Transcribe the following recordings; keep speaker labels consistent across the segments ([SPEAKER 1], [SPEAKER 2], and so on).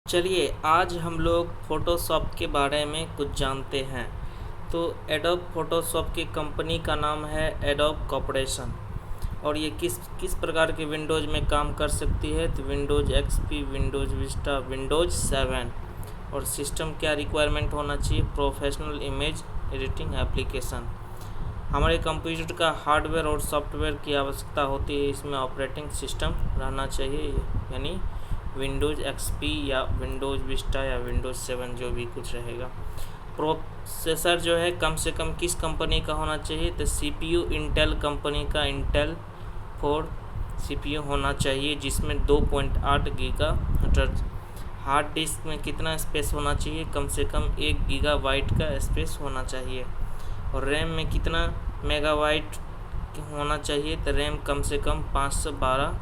[SPEAKER 1] चलिए आज हम लोग फ़ोटोशॉप के बारे में कुछ जानते हैं। तो एडोब फ़ोटोशॉप की कंपनी का नाम है एडोब कॉर्पोरेशन और ये किस किस प्रकार के विंडोज़ में काम कर सकती है। तो Windows XP, Windows Vista, Windows 7 और सिस्टम क्या रिक्वायरमेंट होना चाहिए, प्रोफेशनल इमेज एडिटिंग एप्लीकेशन। हमारे कंप्यूटर का हार्डवेयर और सॉफ्टवेयर की आवश्यकता होती है, इसमें ऑपरेटिंग सिस्टम रहना चाहिए यानी विंडोज़ एक्सपी या विंडोज़ विस्टा या विंडोज़ 7 जो भी कुछ रहेगा। प्रोसेसर जो है कम से कम किस कंपनी का होना चाहिए, तो सीपीयू इंटेल कंपनी का इंटेल 4 सीपीयू होना चाहिए जिसमें 2.8 गीगाहर्ट्ज़। हार्ड डिस्क में कितना स्पेस होना चाहिए, कम से कम 1 गीगाबाइट का स्पेस होना चाहिए। और रैम में कितना मेगाबाइट होना चाहिए, तो रैम कम से कम 512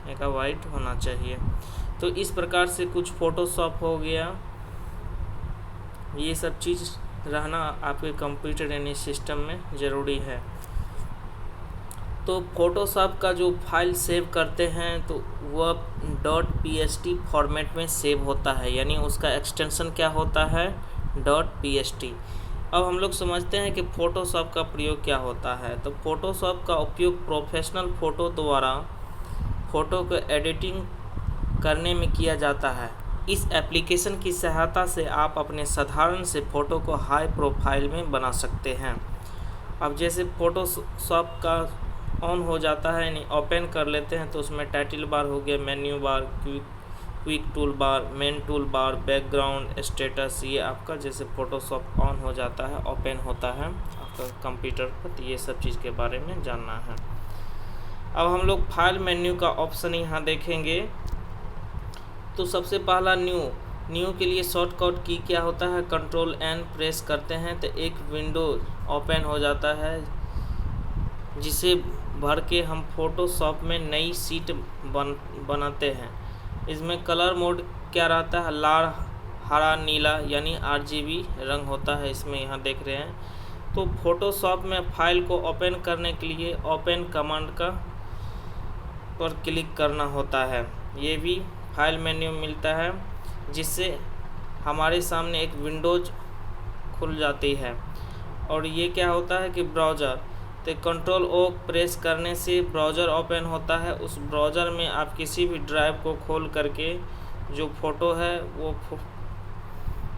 [SPEAKER 1] मेगाबाइट होना चाहिए। तो इस प्रकार से कुछ फ़ोटोशॉप हो गया, ये सब चीज़ रहना आपके कंप्यूटर यानी सिस्टम में ज़रूरी है। तो फ़ोटोशॉप का जो फाइल सेव करते हैं तो वह .pst फॉर्मेट में सेव होता है, यानी उसका एक्सटेंशन क्या होता है, .pst। अब हम लोग समझते हैं कि फ़ोटोशॉप का प्रयोग क्या होता है। तो फ़ोटोशॉप का उपयोग प्रोफेशनल फ़ोटो द्वारा फ़ोटो को एडिटिंग करने में किया जाता है। इस एप्लीकेशन की सहायता से आप अपने साधारण से फ़ोटो को हाई प्रोफाइल में बना सकते हैं। अब जैसे फ़ोटोशॉप का ऑन हो जाता है यानी ओपन कर लेते हैं तो उसमें टाइटल बार हो गया, menu bar, quick tool bar, main tool bar, background, status, ये आपका जैसे फ़ोटोशॉप ऑन हो जाता है, ओपन होता है आपका कंप्यूटर पर। तो ये सब चीज़ के बारे में जानना है। अब हम लोग फाइल मेन्यू का ऑप्शन यहाँ देखेंगे तो सबसे पहला न्यू के लिए शॉर्टकट की क्या होता है, Ctrl+N प्रेस करते हैं तो एक विंडो ओपन हो जाता है जिसे भर के हम फ़ोटोशॉप में नई शीट बनाते हैं। इसमें कलर मोड क्या रहता है, लाल, हरा, नीला यानी RGB रंग होता है इसमें, यहाँ देख रहे हैं। तो फ़ोटोशॉप में फाइल को ओपन करने के लिए ओपन कमांड का पर क्लिक करना होता है। ये भी फाइल मेन्यू मिलता है जिससे हमारे सामने एक विंडोज खुल जाती है। और ये क्या होता है कि ब्राउज़र, तो Ctrl+O प्रेस करने से ब्राउज़र ओपन होता है। उस ब्राउज़र में आप किसी भी ड्राइव को खोल करके जो फ़ोटो है वो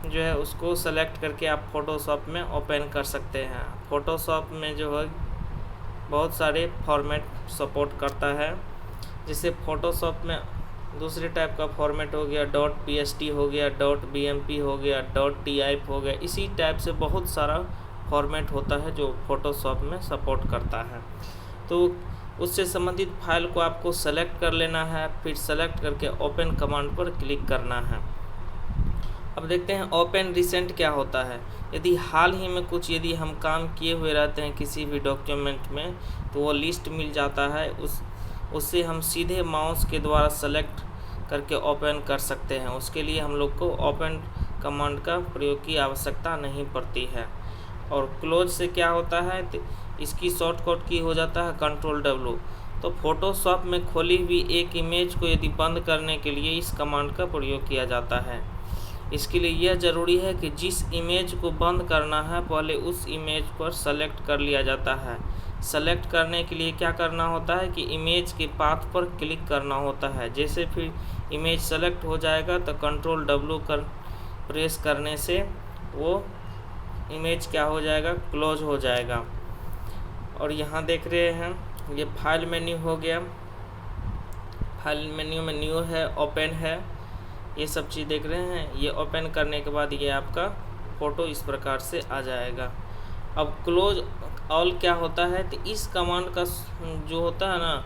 [SPEAKER 1] जो है उसको सेलेक्ट करके आप फ़ोटोशॉप में ओपन कर सकते हैं। फ़ोटोशॉप में जो है बहुत सारे फॉर्मेट सपोर्ट करता है, जैसे फ़ोटोशॉप में दूसरे टाइप का फॉर्मेट हो गया, .pst हो गया, .bmp हो गया, .tif हो गया। इसी टाइप से बहुत सारा फॉर्मेट होता है जो फ़ोटोशॉप में सपोर्ट करता है। तो उससे संबंधित फाइल को आपको सेलेक्ट कर लेना है, फिर सेलेक्ट करके ओपन कमांड पर क्लिक करना है। अब देखते हैं ओपन रिसेंट क्या होता है। यदि हाल ही में कुछ यदि हम काम किए हुए रहते हैं किसी भी डॉक्यूमेंट में तो वो लिस्ट मिल जाता है, उससे हम सीधे माउस के द्वारा सेलेक्ट करके ओपन कर सकते हैं। उसके लिए हम लोग को ओपन कमांड का प्रयोग की आवश्यकता नहीं पड़ती है। और क्लोज से क्या होता है, तो इसकी शॉर्टकट की हो जाता है Ctrl+W। तो फ़ोटोशॉप में खोली हुई एक इमेज को यदि बंद करने के लिए इस कमांड का प्रयोग किया जाता है। इसके लिए यह ज़रूरी है कि जिस इमेज को बंद करना है पहले उस इमेज पर सेलेक्ट कर लिया जाता है। सेलेक्ट करने के लिए क्या करना होता है कि इमेज के पाथ पर क्लिक करना होता है। जैसे फिर इमेज सेलेक्ट हो जाएगा तो Ctrl+W प्रेस करने से वो इमेज क्या हो जाएगा, क्लोज हो जाएगा। और यहाँ देख रहे हैं ये फाइल मेन्यू हो गया, फाइल मेन्यू में न्यू है, ओपन है, ये सब चीज़ देख रहे हैं। ये ओपन करने के बाद ये आपका फ़ोटो इस प्रकार से आ जाएगा। अब क्लोज ऑल क्या होता है, तो इस कमांड का जो होता है ना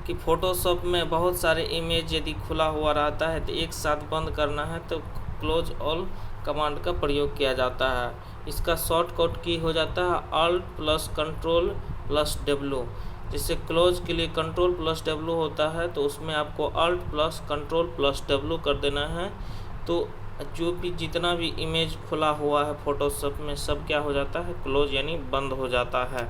[SPEAKER 1] कि फ़ोटोशॉप में बहुत सारे इमेज यदि खुला हुआ रहता है तो एक साथ बंद करना है तो क्लोज ऑल कमांड का प्रयोग किया जाता है। इसका शॉर्टकट की हो जाता है Alt+Ctrl+W। जैसे क्लोज के लिए Ctrl+W होता है तो उसमें आपको Alt+Ctrl+W कर देना है। तो जो भी जितना भी इमेज खुला हुआ है फ़ोटोशॉप में सब क्या हो जाता है, क्लोज यानी बंद हो जाता है।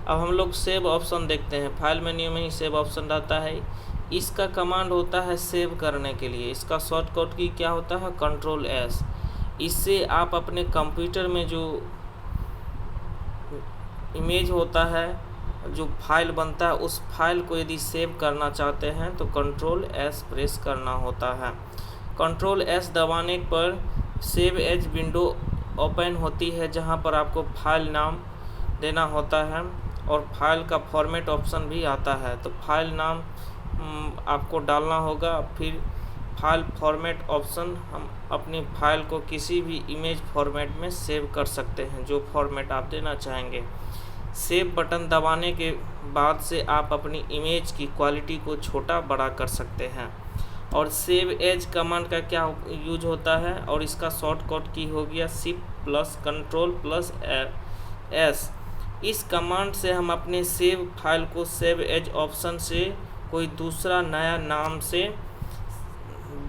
[SPEAKER 1] अब हम लोग सेव ऑप्शन देखते हैं। फाइल मेन्यू में ही सेव ऑप्शन रहता है। इसका कमांड होता है सेव करने के लिए, इसका शॉर्टकट की क्या होता है कंट्रोल एस। इससे आप अपने कंप्यूटर में जो इमेज होता है, जो फाइल बनता है, उस फाइल को यदि सेव करना चाहते हैं तो कंट्रोल एस प्रेस करना होता है। कंट्रोल एस दबाने पर सेव एज विंडो ओपन होती है, जहां पर आपको फाइल नाम देना होता है और फाइल का फॉर्मेट ऑप्शन भी आता है। तो फाइल नाम आपको डालना होगा, फिर फाइल फॉर्मेट ऑप्शन, हम अपनी फाइल को किसी भी इमेज फॉर्मेट में सेव कर सकते हैं जो फॉर्मेट आप देना चाहेंगे। सेव बटन दबाने के बाद से आप अपनी इमेज की क्वालिटी को छोटा बड़ा कर सकते हैं। और सेव एज कमांड का क्या यूज होता है, और इसका शॉर्टकट की हो गया shift plus control plus S. इस कमांड से हम अपने सेव फाइल को सेव एज ऑप्शन से कोई दूसरा नया नाम से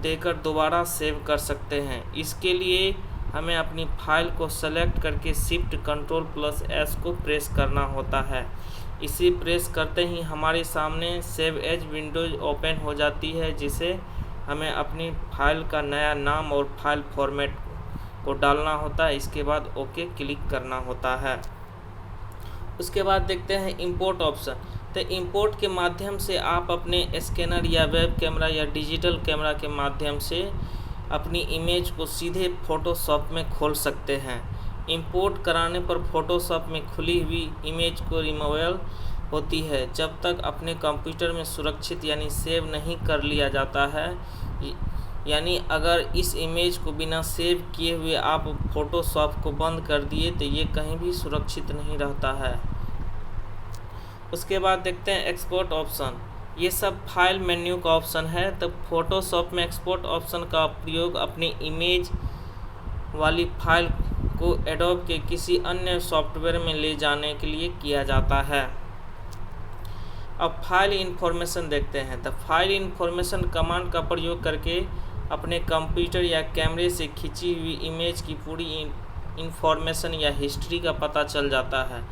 [SPEAKER 1] देकर दोबारा सेव कर सकते हैं। इसके लिए हमें अपनी फाइल को सेलेक्ट करके शिफ्ट कंट्रोल प्लस एस को प्रेस करना होता है। इसे प्रेस करते ही हमारे सामने सेव एज विंडोज ओपन हो जाती है, जिसे हमें अपनी फाइल का नया नाम और फाइल फॉर्मेट को डालना होता है। इसके बाद ओके क्लिक करना होता है। उसके बाद देखते हैं इंपोर्ट ऑप्शन। तो इंपोर्ट के माध्यम से आप अपने स्कैनर या वेब कैमरा या डिजिटल कैमरा के माध्यम से अपनी इमेज को सीधे फ़ोटोशॉप में खोल सकते हैं। इंपोर्ट कराने पर फ़ोटोशॉप में खुली हुई इमेज को रिमूवल होती है जब तक अपने कंप्यूटर में सुरक्षित यानी सेव नहीं कर लिया जाता है। यानी अगर इस इमेज को बिना सेव किए हुए आप फ़ोटोशॉप को बंद कर दिए तो ये कहीं भी सुरक्षित नहीं रहता है। उसके बाद देखते हैं एक्सपोर्ट ऑप्शन। ये सब फाइल मेन्यू का ऑप्शन है। तब फ़ोटोशॉप में एक्सपोर्ट ऑप्शन का प्रयोग अपनी इमेज वाली फाइल को एडोब के किसी अन्य सॉफ्टवेयर में ले जाने के लिए किया जाता है। अब फाइल इन्फॉर्मेशन देखते हैं। तो फाइल इन्फॉर्मेशन कमांड का प्रयोग करके अपने कंप्यूटर या कैमरे से खींची हुई इमेज की पूरी इन्फॉर्मेशन या हिस्ट्री का पता चल जाता है।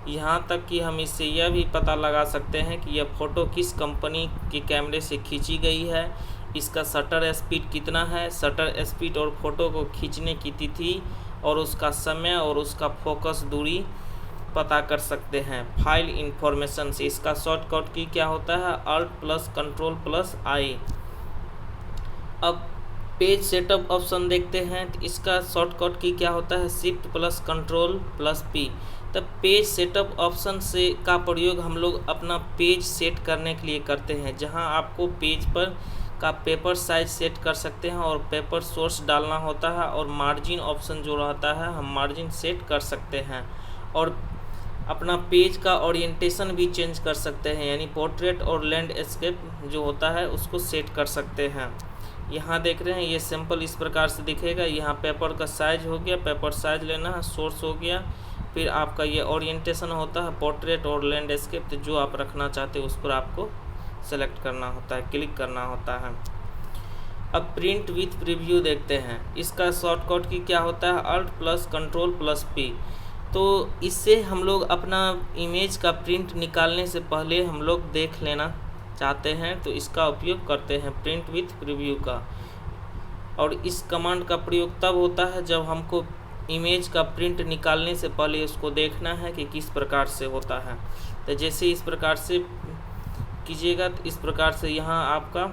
[SPEAKER 1] यहाँ तक कि हम इससे यह भी पता लगा सकते हैं कि यह फ़ोटो किस कंपनी के कैमरे से खींची गई है, इसका शटर स्पीड कितना है, शटर स्पीड और फ़ोटो को खींचने की तिथि और उसका समय और उसका फोकस दूरी पता कर सकते हैं फाइल इन्फॉर्मेशन से। इसका शॉर्टकट की क्या होता है अल्ट प्लस कंट्रोल प्लस आई। अब पेज सेटअप ऑप्शन देखते हैं। तो इसका शॉर्टकट की क्या होता है shift plus control plus P. तब पेज सेटअप ऑप्शन से का प्रयोग हम लोग अपना पेज सेट करने के लिए करते हैं, जहां आपको पेज पर का पेपर साइज सेट कर सकते हैं और पेपर सोर्स डालना होता है और मार्जिन ऑप्शन जो रहता है हम मार्जिन सेट कर सकते हैं और अपना पेज का ओरिएंटेशन भी चेंज कर सकते हैं, यानी पोर्ट्रेट और लैंडस्केप जो होता है उसको सेट कर सकते हैं। यहाँ देख रहे हैं ये सिंपल इस प्रकार से दिखेगा। यहाँ पेपर का साइज हो गया, पेपर साइज लेना है, सोर्स हो गया, फिर आपका ये ओरिएंटेशन होता है पोर्ट्रेट और लैंडस्केप। तो जो आप रखना चाहते हैं उस पर आपको सेलेक्ट करना होता है, क्लिक करना होता है। अब प्रिंट विथ प्रीव्यू देखते हैं। इसका शॉर्टकट की क्या होता है alt plus control plus P. तो इससे हम लोग अपना इमेज का प्रिंट निकालने से पहले हम लोग देख लेना चाहते हैं तो इसका उपयोग करते हैं प्रिंट विथ प्रीव्यू का। और इस कमांड का प्रयोग तब होता है जब हमको इमेज का प्रिंट निकालने से पहले उसको देखना है कि किस प्रकार से होता है। तो जैसे इस प्रकार से कीजिएगा तो इस प्रकार से यहाँ आपका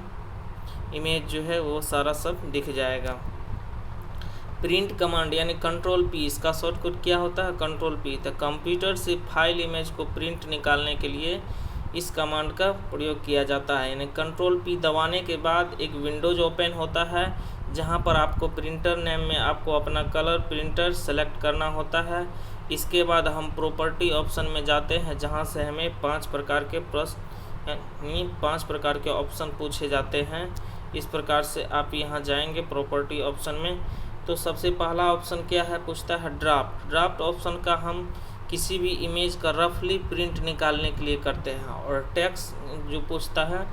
[SPEAKER 1] इमेज जो है वो सारा सब दिख जाएगा। प्रिंट कमांड यानी कंट्रोल पी, इसका शॉर्टकट क्या होता है कंट्रोल पी। तो कंप्यूटर से फाइल इमेज को प्रिंट निकालने के लिए इस कमांड का प्रयोग किया जाता है। यानी कंट्रोल पी दबाने के बाद एक विंडोज ओपन होता है जहां पर आपको प्रिंटर नेम में आपको अपना कलर प्रिंटर सेलेक्ट करना होता है। इसके बाद हम प्रॉपर्टी ऑप्शन में जाते हैं जहां से हमें 5 प्रकार के प्रश्न यानी 5 प्रकार के ऑप्शन पूछे जाते हैं। इस प्रकार से आप यहां जाएंगे प्रॉपर्टी ऑप्शन में। तो सबसे पहला ऑप्शन क्या है पूछता है ड्राफ्ट। ड्राफ्ट ऑप्शन का हम किसी भी इमेज का रफली प्रिंट निकालने के लिए करते हैं। और टेक्स्ट जो पूछता है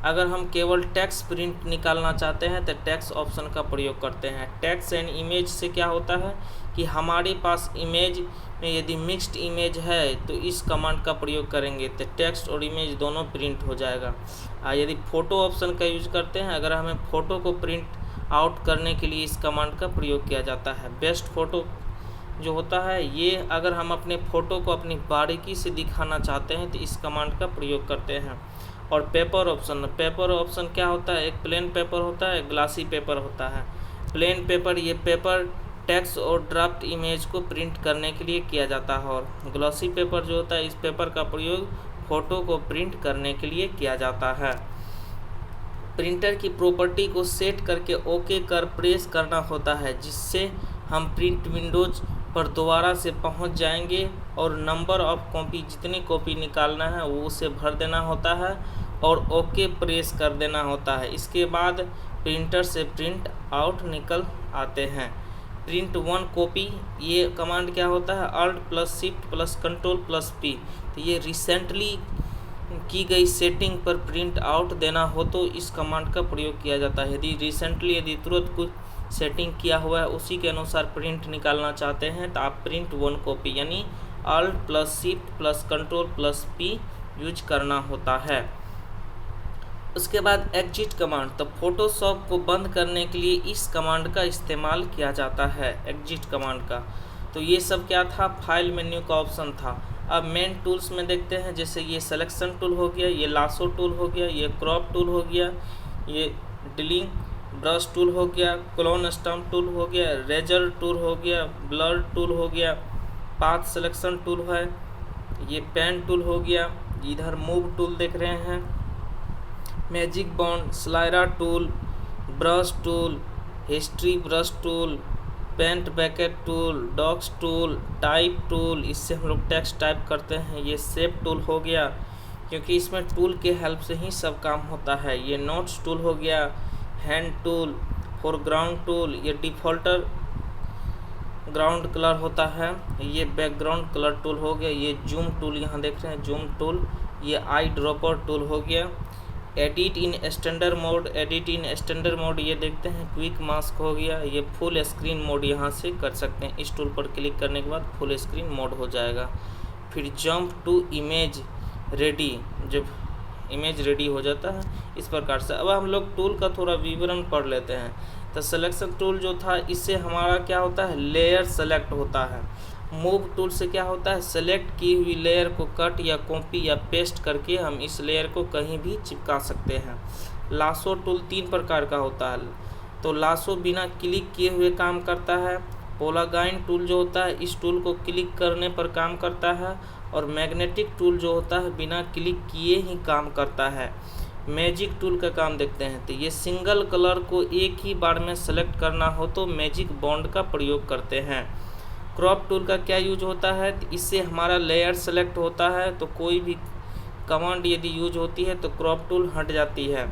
[SPEAKER 1] अगर हम केवल टेक्स्ट प्रिंट निकालना चाहते हैं तो टेक्स्ट ऑप्शन का प्रयोग करते हैं। टेक्स्ट एंड इमेज से क्या होता है कि हमारे पास इमेज में यदि मिक्स्ड इमेज है तो इस कमांड का प्रयोग करेंगे तो टेक्स्ट और इमेज दोनों प्रिंट हो जाएगा। यदि फ़ोटो ऑप्शन का यूज करते हैं, अगर हमें फ़ोटो को प्रिंट आउट करने के लिए इस कमांड का प्रयोग किया जाता है। बेस्ट फ़ोटो जो होता है ये, अगर हम अपने फ़ोटो को अपनी बारीकी से दिखाना चाहते हैं तो इस कमांड का प्रयोग करते हैं। और पेपर ऑप्शन क्या होता है, एक प्लेन पेपर होता है, एक ग्लासी पेपर होता है। प्लेन पेपर, ये पेपर टेक्स्ट और ड्राफ्ट इमेज को प्रिंट करने के लिए किया जाता है। और ग्लॉसी पेपर जो होता है, इस पेपर का प्रयोग फ़ोटो को प्रिंट करने के लिए किया जाता है। प्रिंटर की प्रॉपर्टी को सेट करके ओके कर प्रेस करना होता है, जिससे हम प्रिंट विंडोज पर दोबारा से पहुंच जाएंगे और नंबर ऑफ कॉपी, जितनी कॉपी निकालना है वो उसे भर देना होता है और ओके प्रेस कर देना होता है। इसके बाद प्रिंटर से प्रिंट आउट निकल आते हैं। प्रिंट वन कॉपी, ये कमांड क्या होता है, alt plus shift plus control plus P. तो ये रिसेंटली की गई सेटिंग पर प्रिंट आउट देना हो तो इस कमांड का प्रयोग किया जाता है। यदि तुरंत कुछ सेटिंग किया हुआ है उसी के अनुसार प्रिंट निकालना चाहते हैं तो आप प्रिंट वन कॉपी यानी alt plus shift plus control plus P use करना होता है। उसके बाद एग्जिट कमांड, तो फोटोशॉप को बंद करने के लिए इस कमांड का इस्तेमाल किया जाता है, एग्जिट कमांड का। तो ये सब क्या था, फाइल मेन्यू का ऑप्शन था। अब मेन टूल्स में देखते हैं, जैसे ये सिलेक्शन टूल हो गया, ये लासो टूल हो गया, ये क्रॉप टूल हो गया, ये डिलिंग ब्रश टूल हो गया, क्लोन स्टम्प टूल हो गया, रेजर टूल हो गया, ब्लर टूल हो गया, पाथ सिलेक्शन टूल है, ये पेन टूल हो गया, इधर मूव टूल देख रहे हैं, magic wand, slider tool, brush tool, history brush tool, paint bucket tool, dodge tool, type tool, इससे हम लोग टेक्स्ट टाइप करते हैं। ये शेप टूल हो गया, क्योंकि इसमें टूल के हेल्प से ही सब काम होता है। ये नोट्स टूल हो गया, हैंड टूल, फोरग्राउंड टूल, ये डिफ़ॉल्टर ग्राउंड कलर होता है, ये बैकग्राउंड कलर टूल हो गया, ये जूम टूल यहाँ देख रहे हैं, जूम टूल, ये आई ड्रॉपर टूल हो गया, एडिट इन स्टैंडर्ड मोड, ये देखते हैं, क्विक मास्क हो गया, ये फुल स्क्रीन मोड यहाँ से कर सकते हैं, इस टूल पर क्लिक करने के बाद फुल स्क्रीन मोड हो जाएगा। फिर जंप टू इमेज रेडी, जब इमेज रेडी हो जाता है इस प्रकार से। अब हम लोग टूल का थोड़ा विवरण पढ़ लेते हैं। तो सिलेक्शन टूल जो था, इससे हमारा क्या होता है, लेयर सेलेक्ट होता है। मूव टूल से क्या होता है, सेलेक्ट की हुई लेयर को कट या कॉपी या पेस्ट करके हम इस लेयर को कहीं भी चिपका सकते हैं। लासो टूल 3 प्रकार का होता है, तो लासो बिना क्लिक किए हुए काम करता है। पोलागाइन टूल जो होता है, इस टूल को क्लिक करने पर काम करता है। और मैग्नेटिक टूल जो होता है, बिना क्लिक किए ही काम करता है। मैजिक टूल का काम देखते हैं, तो ये सिंगल कलर को एक ही बार में सेलेक्ट करना हो तो मैजिक बॉन्ड का प्रयोग करते हैं। क्रॉप टूल का क्या यूज होता है, तो इससे हमारा लेयर सेलेक्ट होता है, तो कोई भी कमांड यदि यूज होती है तो क्रॉप टूल हट जाती है।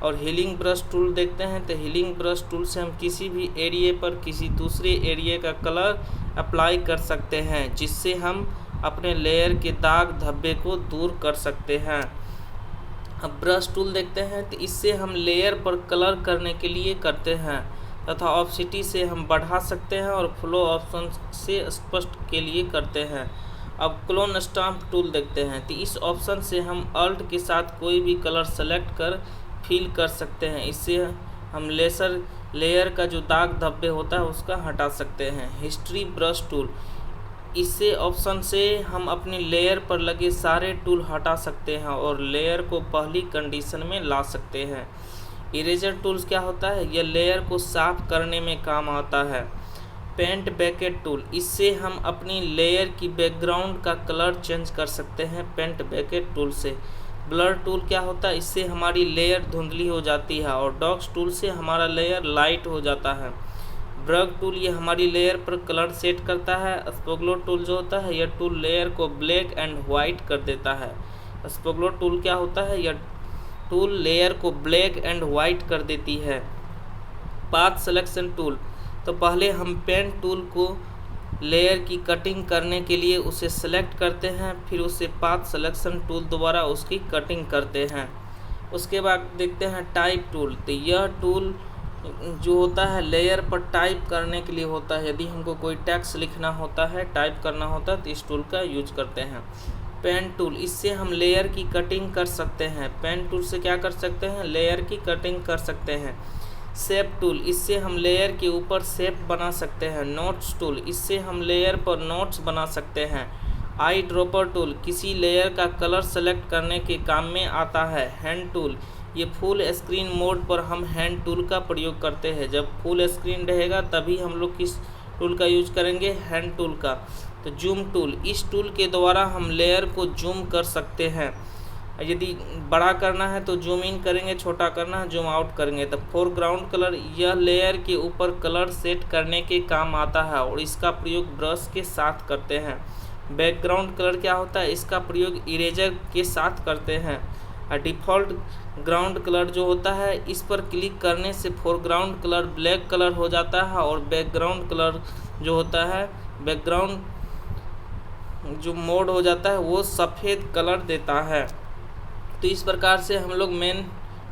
[SPEAKER 1] और हीलिंग ब्रश टूल देखते हैं, तो हीलिंग ब्रश टूल से हम किसी भी एरिया पर किसी दूसरे एरिया का कलर अप्लाई कर सकते हैं, जिससे हम अपने लेयर के दाग धब्बे को दूर कर सकते हैं। अब ब्रश टूल देखते हैं, तो इससे हम लेयर पर कलर करने के लिए करते हैं तथा ऑप्सिटी से हम बढ़ा सकते हैं और फ्लो ऑप्शन से स्पष्ट के लिए करते हैं। अब क्लोन स्टाम्प टूल देखते हैं, तो इस ऑप्शन से हम अल्ट के साथ कोई भी कलर सेलेक्ट कर फिल कर सकते हैं। इससे हम लेयर का जो दाग धब्बे होता है उसका हटा सकते हैं। हिस्ट्री ब्रश टूल, इससे ऑप्शन से हम अपनी लेयर पर लगे सारे टूल हटा सकते हैं और लेयर को पहली कंडीशन में ला सकते हैं। इरेजर टूल्स क्या होता है, यह लेयर को साफ करने में काम आता है। पेंट बैकेट टूल, इससे हम अपनी लेयर की बैकग्राउंड का कलर चेंज कर सकते हैं पेंट बैकेट टूल से। ब्लर टूल क्या होता है, इससे हमारी लेयर धुंधली हो जाती है। और डॉक्स टूल से हमारा लेयर लाइट हो जाता है। ब्रग टूल, ये हमारी लेयर पर कलर सेट करता है। स्पोगलो टूल जो होता है, यह टूल लेयर को ब्लैक एंड वाइट कर देता है। स्पोगलो टूल क्या होता है, यह टूल लेयर को ब्लैक एंड वाइट कर देती है। पाथ सिलेक्शन टूल, तो पहले हम पेन टूल को लेयर की कटिंग करने के लिए उसे सेलेक्ट करते हैं, फिर उसे पाथ सिलेक्शन टूल द्वारा उसकी कटिंग करते हैं। उसके बाद देखते हैं टाइप टूल। तो यह टूल जो होता है लेयर पर टाइप करने के लिए होता है। यदि हमको कोई टेक्स्ट लिखना होता है, टाइप करना होता है, तो इस टूल का यूज करते हैं। पेन टूल, इससे हम लेयर की कटिंग कर सकते हैं। पेन टूल से क्या कर सकते हैं? लेयर की कटिंग कर सकते हैं। शेप टूल, इससे हम लेयर के ऊपर शेप बना सकते हैं। नोट्स टूल, इससे हम लेयर पर नोट्स बना सकते हैं। आई ड्रॉपर टूल, किसी लेयर का कलर सेलेक्ट करने के काम में आता है। हैंड टूल, ये फुल स्क्रीन मोड पर हम हैंड टूल का प्रयोग करते हैं। जब फुल स्क्रीन रहेगा तभी हम लोग किस टूल का यूज करेंगे? हैंड टूल का। तो जूम टूल, इस टूल के द्वारा हम लेयर को जूम कर सकते हैं। यदि बड़ा करना है तो जूम इन करेंगे, छोटा करना है जूम आउट करेंगे। तो फोरग्राउंड कलर, यह लेयर के ऊपर कलर सेट करने के काम आता है और इसका प्रयोग ब्रश के साथ करते हैं। बैकग्राउंड कलर क्या होता है? इसका प्रयोग इरेजर के साथ करते हैं। डिफ़ॉल्ट ग्राउंड कलर जो होता है, इस पर क्लिक करने से फोरग्राउंड कलर ब्लैक कलर हो जाता है और बैकग्राउंड कलर जो होता है, बैकग्राउंड जो मोड हो जाता है वो सफ़ेद कलर देता है। तो इस प्रकार से हम लोग मेन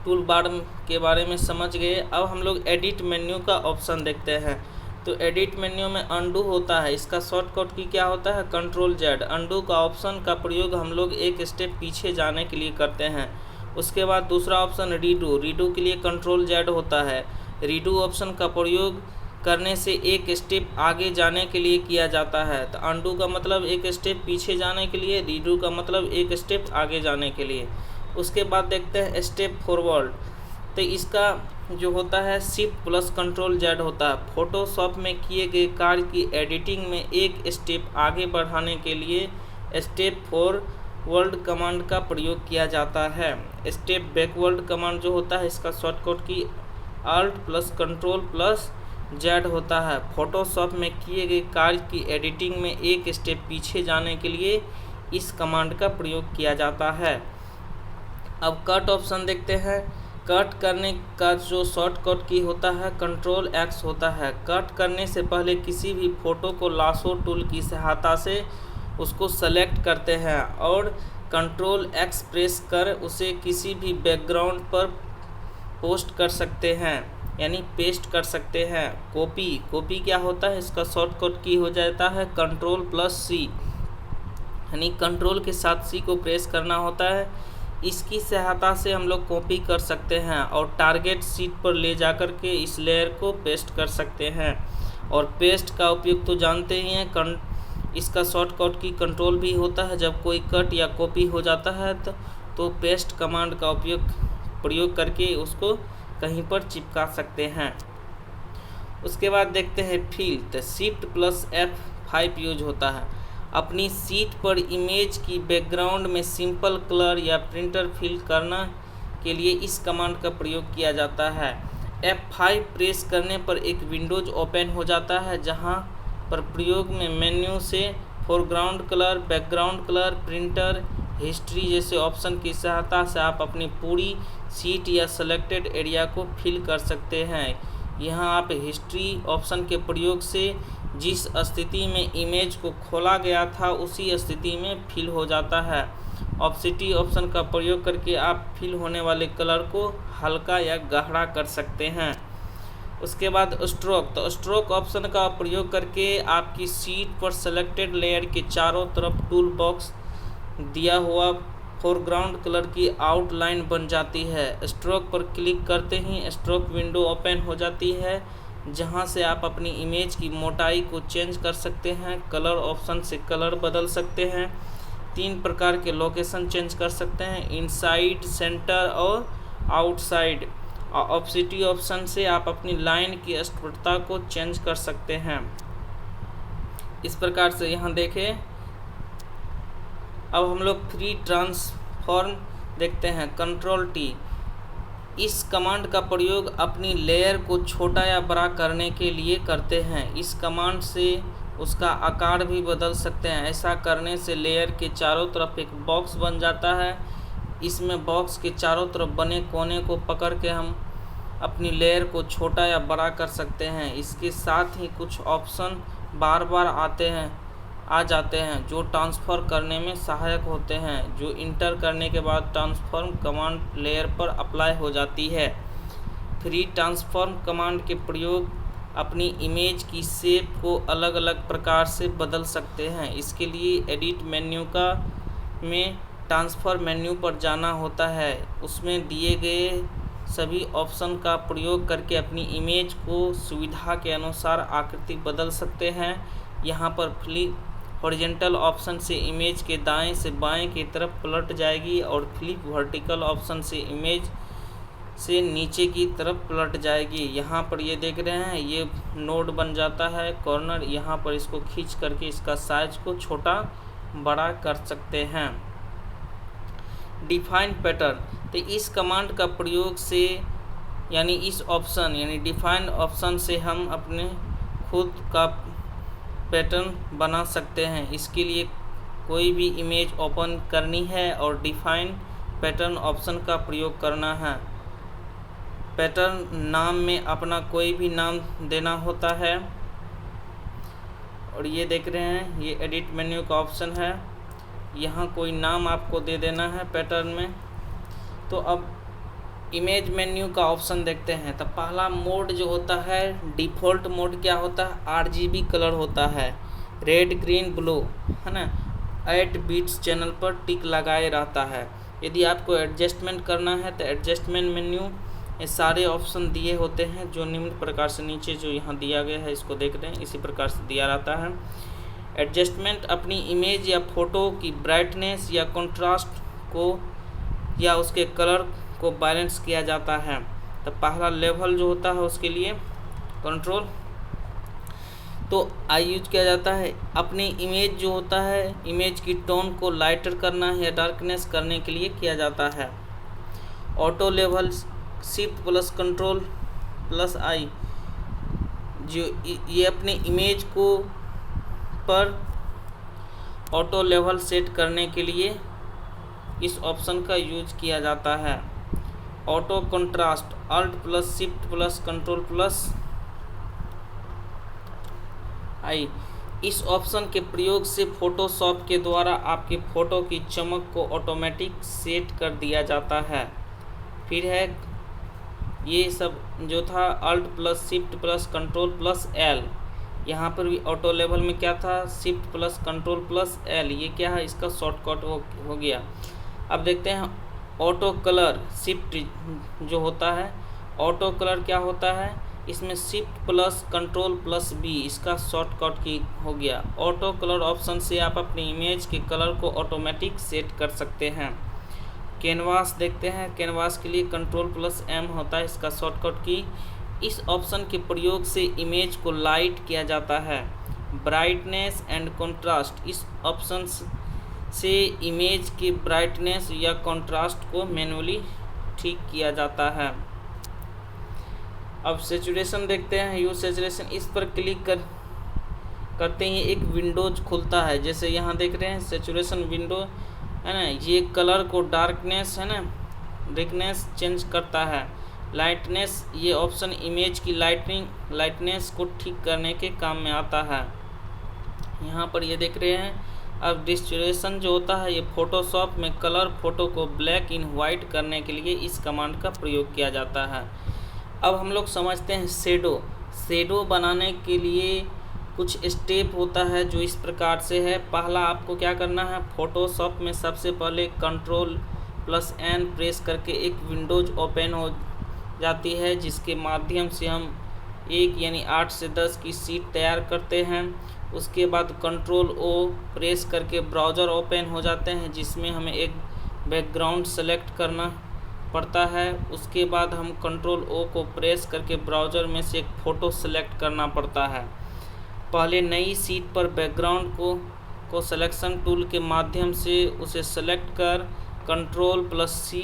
[SPEAKER 1] टूल बार के बारे में समझ गए। अब हम लोग एडिट मेन्यू का ऑप्शन देखते हैं। तो एडिट मेन्यू में अंडू होता है, इसका शॉर्टकट की क्या होता है? Control Z. अंडू का ऑप्शन का प्रयोग हम लोग एक स्टेप पीछे जाने के लिए करते हैं। उसके बाद दूसरा ऑप्शन रीडू, रीडू के लिए कंट्रोल जेड होता है। रीडू ऑप्शन का प्रयोग करने से एक स्टेप आगे जाने के लिए किया जाता है। तो अंडू का मतलब एक स्टेप पीछे जाने के लिए, रीडू का मतलब एक स्टेप आगे जाने के लिए। उसके बाद देखते हैं स्टेप फॉरवर्ड। तो इसका जो होता है शिफ्ट प्लस कंट्रोल जेड होता है। फोटोशॉप में किए गए कार्य की एडिटिंग में एक स्टेप आगे बढ़ाने के लिए स्टेप फॉरवर्ड कमांड का प्रयोग किया जाता है। स्टेप बैकवर्ड कमांड जो होता है, इसका शॉर्टकट की alt plus control plus Z होता है। फोटोशॉप में किए गए कार्य की एडिटिंग में एक स्टेप पीछे जाने के लिए इस कमांड का प्रयोग किया जाता है। अब कट ऑप्शन देखते हैं। कट करने का जो शॉर्टकट की होता है कंट्रोल एक्स होता है। कट करने से पहले किसी भी फोटो को लासो टूल की सहायता से उसको सेलेक्ट करते हैं और कंट्रोल एक्स प्रेस कर उसे किसी भी बैकग्राउंड पर पोस्ट कर सकते हैं, यानी पेस्ट कर सकते हैं। कॉपी, कॉपी क्या होता है? इसका शॉर्टकट की हो जाता है कंट्रोल प्लस सी, यानी कंट्रोल के साथ सी को प्रेस करना होता है। इसकी सहायता से हम लोग कॉपी कर सकते हैं और टारगेट शीट पर ले जाकर के इस लेयर को पेस्ट कर सकते हैं। और पेस्ट का उपयोग तो जानते ही हैं, इसका शॉर्टकट की कंट्रोल भी होता है। जब कोई कट या कॉपी हो जाता है तो पेस्ट कमांड का प्रयोग करके उसको कहीं पर चिपका सकते हैं। उसके बाद देखते हैं फिल। तो शिफ्ट प्लस F5 यूज होता है। अपनी सीट पर इमेज की बैकग्राउंड में सिंपल कलर या प्रिंटर फिल करने के लिए इस कमांड का प्रयोग किया जाता है। F5 प्रेस करने पर एक विंडोज ओपन हो जाता है, जहां पर प्रयोग में मेन्यू से foreground colour, background colour, printer, history जैसे ऑप्शन की सहायता से आप अपनी पूरी सीट या सेलेक्टेड एरिया को फिल कर सकते हैं। यहाँ आप हिस्ट्री ऑप्शन के प्रयोग से जिस स्थिति में इमेज को खोला गया था उसी स्थिति में फिल हो जाता है। ऑप्सिटी ऑप्शन का प्रयोग करके आप फिल होने वाले कलर को हल्का या गहरा कर सकते हैं। उसके बाद स्ट्रोक। तो स्ट्रोक ऑप्शन का प्रयोग करके आपकी सीट पर सेलेक्टेड लेयर के चारों तरफ टूल बॉक्स दिया हुआ फोरग्राउंड कलर की आउटलाइन बन जाती है। स्ट्रोक पर क्लिक करते ही स्ट्रोक विंडो ओपन हो जाती है, जहां से आप अपनी इमेज की मोटाई को चेंज कर सकते हैं। कलर ऑप्शन से कलर बदल सकते हैं। 3 प्रकार के लोकेशन चेंज कर सकते हैं, इनसाइड, सेंटर और आउटसाइड। ऑप्सिटी ऑप्शन से आप अपनी लाइन की स्पष्टता को चेंज कर सकते हैं। इस प्रकार से यहाँ देखें। अब हम लोग फ्री ट्रांसफॉर्म देखते हैं। कंट्रोल टी, इस कमांड का प्रयोग अपनी लेयर को छोटा या बड़ा करने के लिए करते हैं। इस कमांड से उसका आकार भी बदल सकते हैं। ऐसा करने से लेयर के चारों तरफ एक बॉक्स बन जाता है। इसमें बॉक्स के चारों तरफ बने कोने को पकड़ के हम अपनी लेयर को छोटा या बड़ा कर सकते हैं। इसके साथ ही कुछ ऑप्शन बार बार आते हैं, आ जाते हैं जो ट्रांसफ़र करने में सहायक होते हैं, जो इंटर करने के बाद ट्रांसफॉर्म कमांड लेयर पर अप्लाई हो जाती है। फ्री ट्रांसफॉर्म कमांड के प्रयोग अपनी इमेज की शेप को अलग अलग प्रकार से बदल सकते हैं। इसके लिए एडिट मेन्यू में ट्रांसफ़र मेन्यू पर जाना होता है, उसमें दिए गए सभी ऑप्शन का प्रयोग करके अपनी इमेज को सुविधा के अनुसार आकृति बदल सकते हैं। यहाँ पर फ्लिप हॉरिजॉन्टल ऑप्शन से इमेज के दाएं से बाएं की तरफ पलट जाएगी और फ्लिप वर्टिकल ऑप्शन से इमेज से नीचे की तरफ पलट जाएगी। यहाँ पर ये देख रहे हैं, ये नोड बन जाता है कॉर्नर। यहाँ पर इसको खींच करके इसका साइज को छोटा बड़ा कर सकते हैं। डिफाइन पैटर्न, तो इस कमांड का प्रयोग से यानी इस ऑप्शन यानी डिफाइन ऑप्शन से हम अपने खुद का पैटर्न बना सकते हैं। इसके लिए कोई भी इमेज ओपन करनी है और डिफाइन पैटर्न ऑप्शन का प्रयोग करना है। पैटर्न नाम में अपना कोई भी नाम देना होता है और ये देख रहे हैं, ये एडिट मेन्यू का ऑप्शन है, यहाँ कोई नाम आपको दे देना है पैटर्न में। तो अब इमेज मेन्यू का ऑप्शन देखते हैं। तो पहला मोड जो होता है, डिफ़ॉल्ट मोड क्या होता है, RGB कलर होता है, रेड ग्रीन ब्लू, है ना। 8 बिट्स चैनल पर टिक लगाए रहता है। यदि आपको एडजस्टमेंट करना है तो एडजस्टमेंट मेन्यू ये सारे ऑप्शन दिए होते हैं जो निम्न प्रकार से नीचे जो यहाँ दिया गया है इसको देख रहे हैं, इसी प्रकार से दिया रहता है। एडजस्टमेंट अपनी इमेज या फोटो की ब्राइटनेस या कंट्रास्ट को या उसके कलर को बैलेंस किया जाता है। तो पहला लेवल जो होता है उसके लिए कंट्रोल तो आई यूज किया जाता है। अपनी इमेज जो होता है, इमेज की टोन को लाइटर करना या डार्कनेस करने के लिए किया जाता है। Auto level shift plus control plus I, जो ये अपने इमेज को पर ऑटो लेवल सेट करने के लिए इस ऑप्शन का यूज किया जाता है। Auto contrast alt plus shift plus control plus I, इस ऑप्शन के प्रयोग से फोटोशॉप के द्वारा आपके फ़ोटो की चमक को ऑटोमेटिक सेट कर दिया जाता है। फिर है ये सब जो था alt plus shift plus control plus L, यहाँ पर भी ऑटो लेवल में क्या था, shift plus control plus L, ये क्या है, इसका शॉर्टकट हो गया। अब देखते हैं ऑटो कलर शिफ्ट जो होता है, ऑटो कलर क्या होता है, इसमें shift plus control plus B, इसका शॉर्टकट की हो गया। ऑटो कलर ऑप्शन से आप अपनी इमेज के कलर को ऑटोमेटिक सेट कर सकते हैं। कैनवास देखते हैं, कैनवास के लिए कंट्रोल प्लस एम होता है, इसका शॉर्टकट की। इस ऑप्शन के प्रयोग से इमेज को लाइट किया जाता है। ब्राइटनेस एंड कंट्रास्ट, इस ऑप्शन से इमेज की ब्राइटनेस या कंट्रास्ट को मैनुअली ठीक किया जाता है। अब सेचुरेशन देखते हैं, यूज सेचुरेशन, इस पर क्लिक करते ही एक विंडोज खुलता है। जैसे यहाँ देख रहे हैं सेचुरेशन विंडो है ना, ये कलर को डार्कनेस है ना, ब्राइटनेस चेंज करता है। लाइटनेस, ये ऑप्शन इमेज की लाइटनेस को ठीक करने के काम में आता है। यहाँ पर ये देख रहे हैं। अब डिस्टोरेशन जो होता है, ये फोटोशॉप में कलर फोटो को ब्लैक इन वाइट करने के लिए इस कमांड का प्रयोग किया जाता है। अब हम लोग समझते हैं शेडो बनाने के लिए कुछ स्टेप होता है जो इस प्रकार से है। पहला आपको क्या करना है, फोटोशॉप में सबसे पहले कंट्रोल प्लस एन प्रेस करके एक विंडोज ओपन हो जाती है, जिसके माध्यम से हम एक यानी 8 से 10 की शीट तैयार करते हैं। उसके बाद कंट्रोल ओ प्रेस करके ब्राउज़र ओपन हो जाते हैं, जिसमें हमें एक बैकग्राउंड सेलेक्ट करना पड़ता है। उसके बाद हम कंट्रोल ओ को प्रेस करके ब्राउज़र में से एक फ़ोटो सेलेक्ट करना पड़ता है। पहले नई शीट पर बैकग्राउंड को सिलेक्शन टूल के माध्यम से उसे सेलेक्ट कर कंट्रोल प्लस सी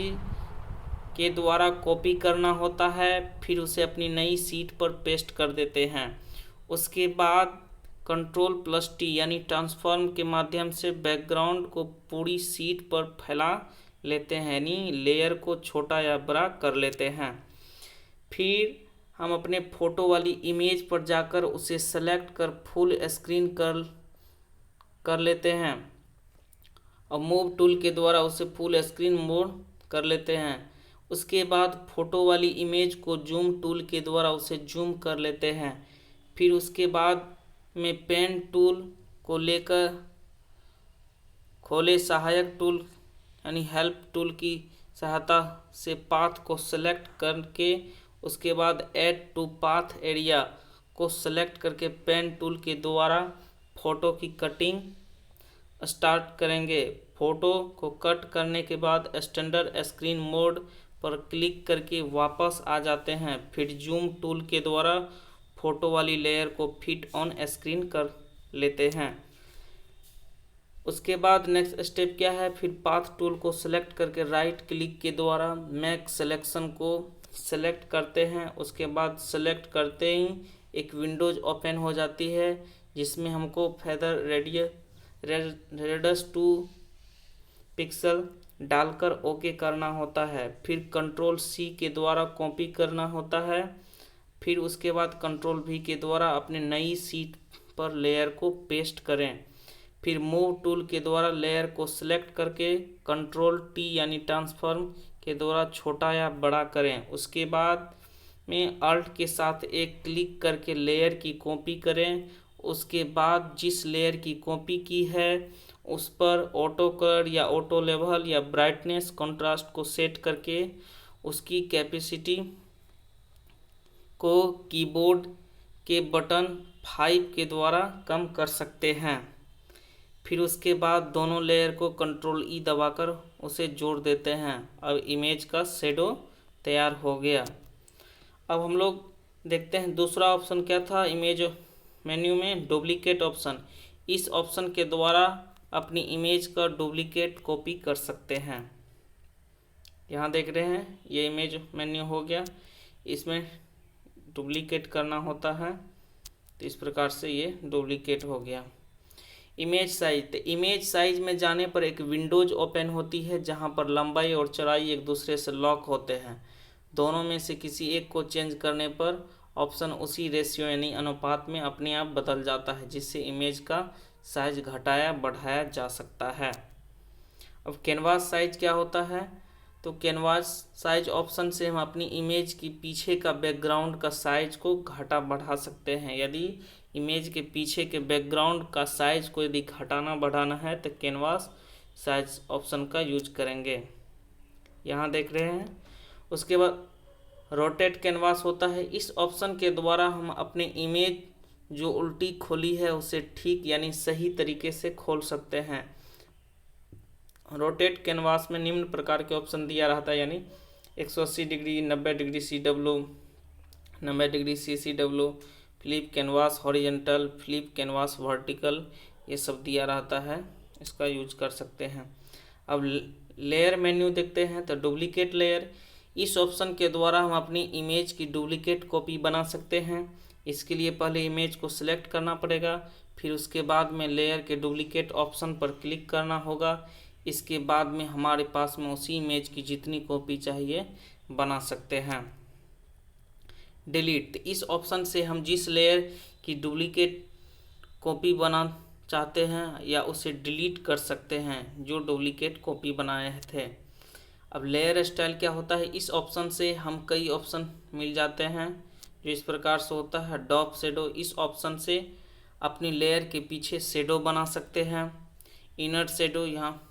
[SPEAKER 1] के द्वारा कॉपी करना होता है, फिर उसे अपनी नई शीट पर पेस्ट कर देते हैं। उसके बाद कंट्रोल प्लस टी यानी ट्रांसफॉर्म के माध्यम से बैकग्राउंड को पूरी शीट पर फैला लेते हैं, यानी लेयर को छोटा या बड़ा कर लेते हैं। फिर हम अपने फ़ोटो वाली इमेज पर जाकर उसे सेलेक्ट कर फुल स्क्रीन कर लेते हैं और मूव टूल के द्वारा उसे फुल स्क्रीन मोड कर लेते हैं। उसके बाद फ़ोटो वाली इमेज को जूम टूल के द्वारा उसे जूम कर लेते हैं। फिर उसके बाद में पेन टूल को लेकर खोले सहायक टूल यानी हेल्प टूल की सहायता से पाथ को सेलेक्ट करके उसके बाद ऐड टू पाथ एरिया को सेलेक्ट करके पेन टूल के द्वारा फ़ोटो की कटिंग स्टार्ट करेंगे। फ़ोटो को कट करने के बाद स्टैंडर्ड स्क्रीन मोड पर क्लिक करके वापस आ जाते हैं। फिर जूम टूल के द्वारा फ़ोटो वाली लेयर को फिट ऑन स्क्रीन कर लेते हैं। उसके बाद नेक्स्ट स्टेप क्या है, फिर पाथ टूल को सेलेक्ट करके राइट क्लिक के द्वारा मैक सिलेक्शन को सेलेक्ट करते हैं। उसके बाद सेलेक्ट करते ही एक विंडोज ओपन हो जाती है जिसमें हमको फेदर रेडियस 2 पिक्सल डालकर ओके करना होता है। फिर कंट्रोल सी के द्वारा कॉपी करना होता है। फिर उसके बाद कंट्रोल वी के द्वारा अपने नई सीट पर लेयर को पेस्ट करें। फिर मूव टूल के द्वारा लेयर को सिलेक्ट करके कंट्रोल टी यानी ट्रांसफॉर्म के द्वारा छोटा या बड़ा करें। उसके बाद में अल्ट के साथ एक क्लिक करके लेयर की कॉपी करें। उसके बाद जिस लेयर की कॉपी की है उस पर ऑटो कलर या ऑटो लेवल या ब्राइटनेस कंट्रास्ट को सेट करके उसकी कैपेसिटी को कीबोर्ड के बटन 5 के द्वारा कम कर सकते हैं। फिर उसके बाद दोनों लेयर को कंट्रोल ई दबाकर उसे जोड़ देते हैं। अब इमेज का शेडो तैयार हो गया। अब हम लोग देखते हैं दूसरा ऑप्शन क्या था इमेज मेन्यू में, डुप्लीकेट ऑप्शन। इस ऑप्शन के द्वारा अपनी इमेज का डुप्लीकेट कॉपी कर सकते हैं। यहाँ देख रहे हैं ये इमेज मेन्यू हो गया, इसमें डुप्लीकेट करना होता है तो इस प्रकार से ये डुप्लीकेट हो गया। इमेज साइज, तो इमेज साइज में जाने पर एक विंडोज ओपन होती है जहाँ पर लंबाई और चौड़ाई एक दूसरे से लॉक होते हैं। दोनों में से किसी एक को चेंज करने पर ऑप्शन उसी रेशियो यानी अनुपात में अपने आप बदल जाता है, जिससे इमेज का साइज घटाया बढ़ाया जा सकता है। अब कैनवास साइज क्या होता है, तो कैनवास साइज ऑप्शन से हम अपनी इमेज की पीछे का बैकग्राउंड का साइज को घटा बढ़ा सकते हैं। यदि इमेज के पीछे के बैकग्राउंड का साइज को यदि घटाना बढ़ाना है तो कैनवास साइज ऑप्शन का यूज करेंगे, यहाँ देख रहे हैं। उसके बाद रोटेट कैनवास होता है। इस ऑप्शन के द्वारा हम अपनी इमेज जो उल्टी खोली है उसे ठीक यानी सही तरीके से खोल सकते हैं। रोटेट कैनवास में निम्न प्रकार के ऑप्शन दिया रहता है, यानी 180 degree, 90 degree CW, 90 degree CCW, flip canvas horizontal, flip canvas vertical, ये सब दिया रहता है, इसका यूज कर सकते हैं। अब लेयर मेन्यू देखते हैं तो डुप्लीकेट लेयर, इस ऑप्शन के द्वारा हम अपनी इमेज की डुप्लीकेट कॉपी बना सकते हैं। इसके लिए पहले इमेज को सिलेक्ट करना पड़ेगा, फिर उसके बाद में लेयर के डुप्लीकेट ऑप्शन पर क्लिक करना होगा। इसके बाद में हमारे पास में उसी इमेज की जितनी कॉपी चाहिए बना सकते हैं। डिलीट, इस ऑप्शन से हम जिस लेयर की डुप्लीकेट कॉपी बना चाहते हैं या उसे डिलीट कर सकते हैं जो डुप्लीकेट कॉपी बनाए थे। अब लेयर स्टाइल क्या होता है, इस ऑप्शन से हम कई ऑप्शन मिल जाते हैं जो इस प्रकार से होता है। डॉप शेडो, इस ऑप्शन से अपनी लेयर के पीछे शेडो बना सकते हैं। इनर शेडो, यहाँ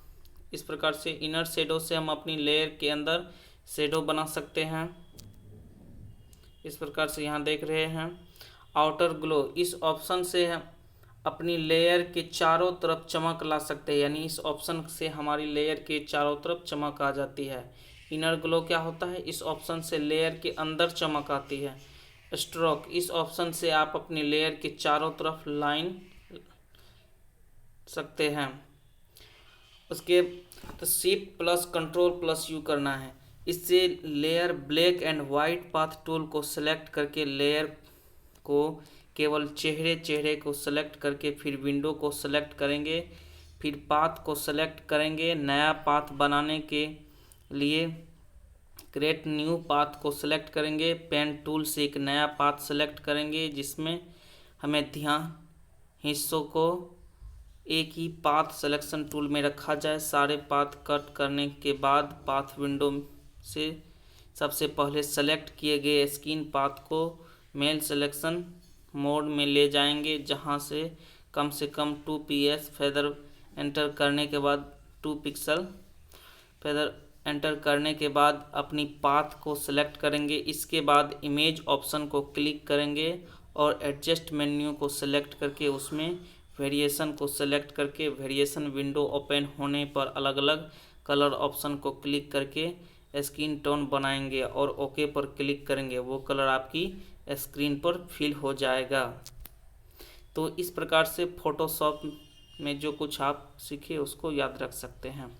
[SPEAKER 1] इस प्रकार से इनर शेडो से हम अपनी लेयर के अंदर शेडो बना सकते हैं, इस प्रकार से यहाँ देख रहे हैं। आउटर ग्लो, इस ऑप्शन से हम अपनी लेयर के चारों तरफ चमक ला सकते हैं, यानी इस ऑप्शन से हमारी लेयर के चारों तरफ चमक आ जाती है। इनर ग्लो क्या होता है, इस ऑप्शन से लेयर के अंदर चमक आती है। स्ट्रोक, इस ऑप्शन से आप अपनी लेयर के चारों तरफ लाइन सकते हैं। उसके तो shift plus control plus you करना है, इससे layer black and white path tool को सेलेक्ट करके लेयर को केवल चेहरे को सेलेक्ट करके फिर विंडो को सेलेक्ट करेंगे, फिर पाथ को सेलेक्ट करेंगे। नया पाथ बनाने के लिए क्रिएट न्यू पाथ को सेलेक्ट करेंगे। पेन टूल से एक नया पाथ सेलेक्ट करेंगे जिसमें हमें ध्यान हिस्सों को एक ही पाथ सिलेक्शन टूल में रखा जाए। सारे पाथ कट करने के बाद पाथ विंडो से सबसे पहले सेलेक्ट किए गए स्क्रीन पाथ को मेल सिलेक्शन मोड में ले जाएंगे, जहां से कम 2 PS फेदर एंटर करने के बाद 2 पिक्सल फेदर एंटर करने के बाद अपनी पाथ को सिलेक्ट करेंगे। इसके बाद इमेज ऑप्शन को क्लिक करेंगे और एडजस्ट मेन्यू को सिलेक्ट करके उसमें वेरिएशन को सिलेक्ट करके वेरिएशन विंडो ओपन होने पर अलग अलग कलर ऑप्शन को क्लिक करके स्क्रीन टोन बनाएंगे और ओके पर क्लिक करेंगे। वो कलर आपकी स्क्रीन पर फिल हो जाएगा। तो इस प्रकार से फोटोशॉप में जो कुछ आप सीखे उसको याद रख सकते हैं।